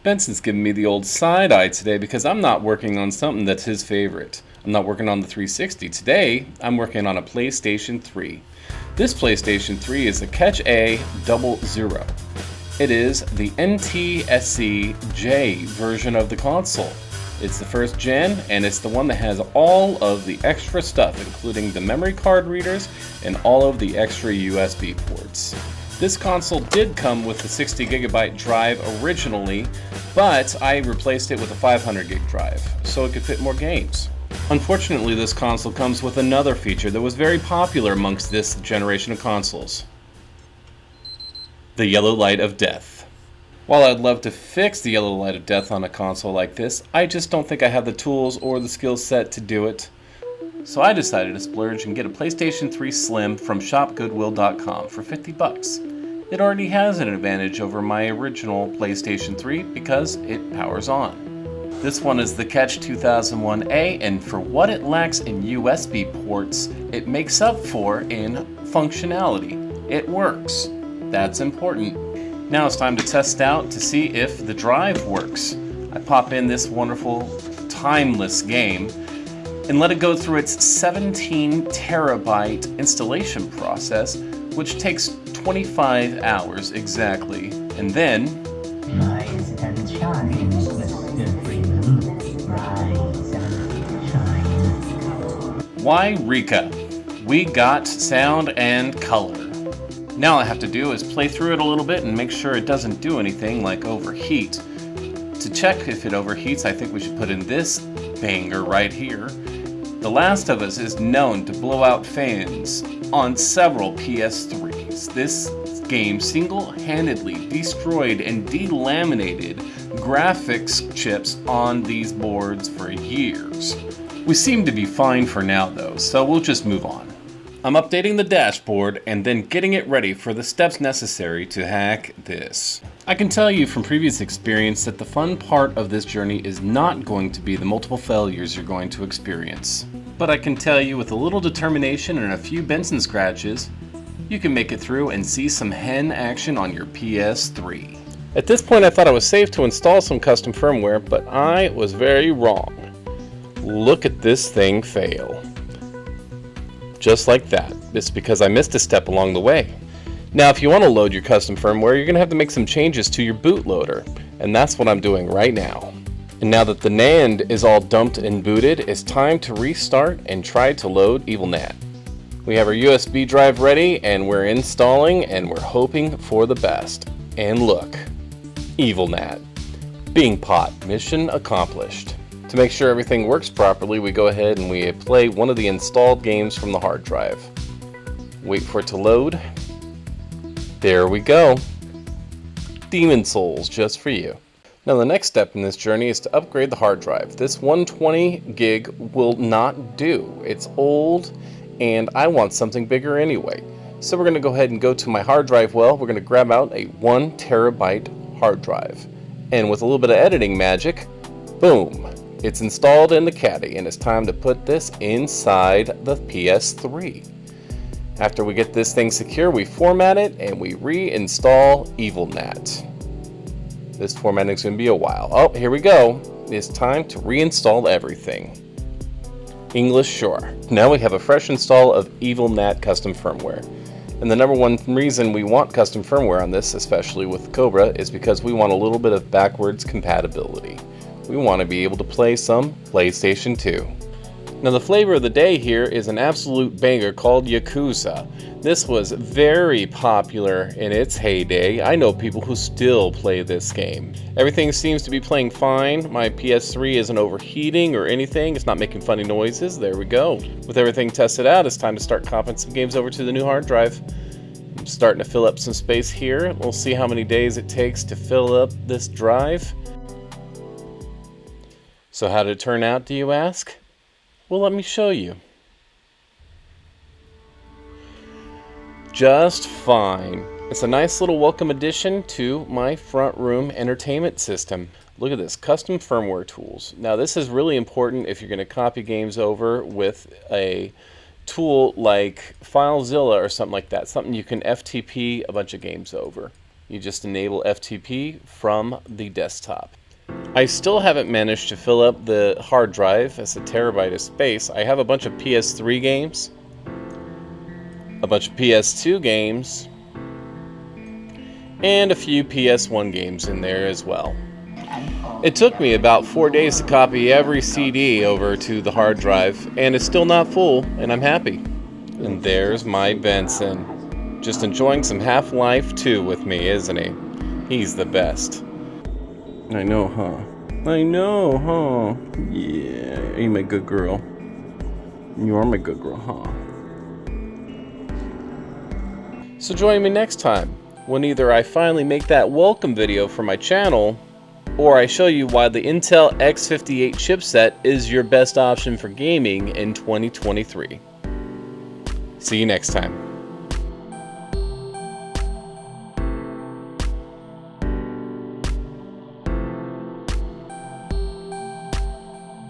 Benson's giving me the old side eye today because I'm not working on something that's his favorite. I'm not working on the 360. Today, I'm working on a PlayStation 3. This PlayStation 3 is a Catch A00. It is the NTSC-J version of the console. It's the first gen, and it's the one that has all of the extra stuff, including the memory card readers and all of the extra USB ports. This console did come with the 60GB drive originally, but I replaced it with a 500GB drive, so it could fit more games. Unfortunately, this console comes with another feature that was very popular amongst this generation of consoles: the yellow light of death. While I'd love to fix the yellow light of death on a console like this, I just don't think I have the tools or the skill set to do it. So I decided to splurge and get a PlayStation 3 Slim from shopgoodwill.com for $50. It already has an advantage over my original PlayStation 3 because it powers on. This one is the Catch 2001A, and for what it lacks in USB ports, it makes up for in functionality. It works. That's important. Now it's time to test out to see if the drive works. I pop in this wonderful, timeless game and let it go through its 17 terabyte installation process, which takes 25 hours exactly. And then, rise and shine, Mr. Freeman. Rise and shine. why Rika? We got sound and color. Now all I have to do is play through it a little bit and make sure it doesn't do anything like overheat. To check if it overheats, I think we should put in this banger right here. The Last of Us is known to blow out fans on several PS3s. This game single-handedly destroyed and delaminated graphics chips on these boards for years. We seem to be fine for now though, so we'll just move on. I'm updating the dashboard and then getting it ready for the steps necessary to hack this. I can tell you from previous experience that the fun part of this journey is not going to be the multiple failures you're going to experience. But I can tell you with a little determination and a few Benson scratches, you can make it through and see some hen action on your PS3. At this point I thought I was safe to install some custom firmware, but I was very wrong. Look at this thing fail. Just like that. It's because I missed a step along the way. Now if you want to load your custom firmware, you're going to have to make some changes to your bootloader, and that's what I'm doing right now. And now that the NAND is all dumped and booted, it's time to restart and try to load EvilNAT. We have our USB drive ready and we're installing and we're hoping for the best. And look, EvilNAT. Beanpot, mission accomplished. To make sure everything works properly, we go ahead and we play one of the installed games from the hard drive. Wait for it to load. There we go. Demon Souls, just for you. Now the next step in this journey is to upgrade the hard drive. This 120 gig will not do. It's old and I want something bigger anyway. So we're going to go ahead and go to my hard drive well. We're going to grab out a 1 terabyte hard drive. And with a little bit of editing magic, boom. It's installed in the caddy and it's time to put this inside the PS3. After we get this thing secure, we format it and we reinstall EvilNAT. This formatting is going to be a while. Oh, here we go. It's time to reinstall everything. English, sure. Now we have a fresh install of EvilNAT custom firmware. And the number one reason we want custom firmware on this, especially with Cobra, is because we want a little bit of backwards compatibility. We want to be able to play some PlayStation 2. Now the flavor of the day here is an absolute banger called Yakuza. This was very popular in its heyday. I know people who still play this game. Everything seems to be playing fine. My PS3 isn't overheating or anything. It's not making funny noises. There we go. With everything tested out, it's time to start comping some games over to the new hard drive. I'm starting to fill up some space here. We'll see how many days it takes to fill up this drive. So how did it turn out, do you ask? Well, let me show you. Just fine. It's a nice little welcome addition to my front room entertainment system. Look at this, custom firmware tools. Now this is really important if you're going to copy games over with a tool like FileZilla or something like that. Something you can FTP a bunch of games over. You just enable FTP from the desktop. I still haven't managed to fill up the hard drive as a terabyte of space. I have a bunch of PS3 games, a bunch of PS2 games, and a few PS1 games in there as well. It took me about 4 days to copy every CD over to the hard drive, and it's still not full, and I'm happy. And there's my Benson, just enjoying some Half-Life 2 with me, isn't he? He's the best. I know, huh? I know, huh? Yeah, you're my good girl. You are my good girl, huh? So join me next time, when either I finally make that welcome video for my channel, or I show you why the Intel X58 chipset is your best option for gaming in 2023. See you next time.